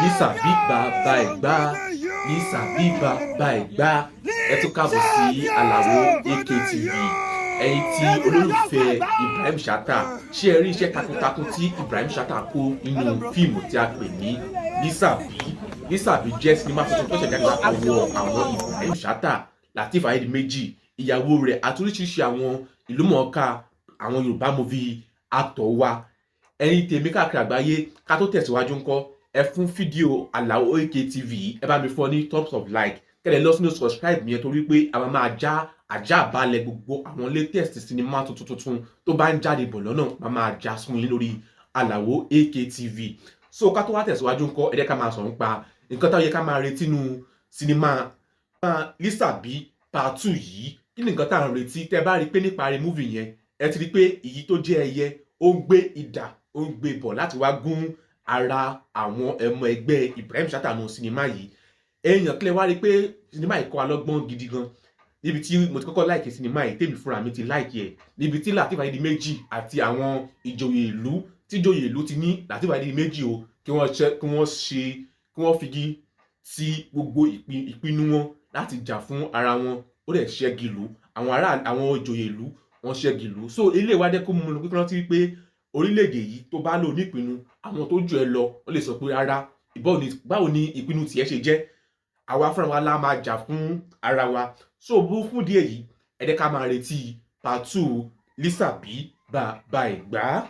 Lísàbí bàbá Ẹ̀gbá, Lísàbí bàbá Ẹ̀gbá. Ẹ tún káàbọ̀ sí Àlàó AKTV. Ẹ̀yin tí olólùfẹ́ Ibrahim Chatta, ṣé ẹ rí iṣẹ́ takuntakun tí Ibrahim Chatta kó nínú fíìmù tí a pè ní Lísàbí? Lísàbí jẹ́ sinimá tuntun tó ṣẹ̀dá àwọn Ibrahim Chatta, Lateef Adédìméjì, ìyàwó rẹ̀ àti oríṣiríṣi àwọn ìlúmọ̀ọ́ká àwọn Yorùbá movie actor wa. Ẹ̀yin tèmi káàkiri àgbáyé, ká tó tẹ̀síwájú ńkọ́, ẹ fún fídíò Àlàó AKTV, ẹ bá mi fún ní thumbs up like, kẹ́lẹ̀ lọ sínú subscribe mi yẹn torí pé a máa já àjá àbálẹ̀ gbogbo àwọn latest sinimá tuntun tó bá ń jáde bọ̀ lọ́nà máa já sún yín lórí Àlàó AKTV. So ká tó wá tẹ̀síwájú ńkọ́, ẹ jẹ́ ká máa sọ̀rọ̀ nípa nǹkan tó yẹ ká máa retí nínú sinimá Lísàbí part 2 yìí. Kí ni nǹkan tá à ń retí? Tẹ́ bá rí pé níparí movie yẹn, ẹ ti rí pé èyí tó jẹ́ ẹyẹ ó ń gbé idà, ó ń gbé bọ̀ láti wá gún ara àwọn ọmọ ẹgbẹ́ Ibrahim Chatta nù sinimá yìí. Èèyàn kílẹ̀ wá rí pé sinimá yìí kọ́ alọ́gbọ́n gidi gan, níbi tí mo ti kọ́kọ́ láìkì sinimá yìí, tèmi fúnra mi ti láìkì ẹ̀, níbi tí Lateef Adédìméjì àti àwọn ìjòyè ìlú ti ní Lateef Adédìméjì o kí wọ́n figi sí gbogbo ìpinnu wọn láti jà fún ara wọn, ó dẹ̀ ṣẹ́gi lù àwọn ìjòyè ìlú wọ́n ṣẹ́gi lù. So ilé ìwádìí kó mú un pé rántí pé orílẹ̀-èdè yìí tó bá lò nípinnu, àwọn tó jù ẹ lọ ó lè sọ pé rárá, báwo ni ìpinnu tiẹ̀ ṣe jẹ́, àwa fúnra wa la máa jà fún ara wa. So fún díẹ̀ yìí, ẹ jẹ́ ká máa retí part 2 Lísàbí bàbá Ẹ̀gbá.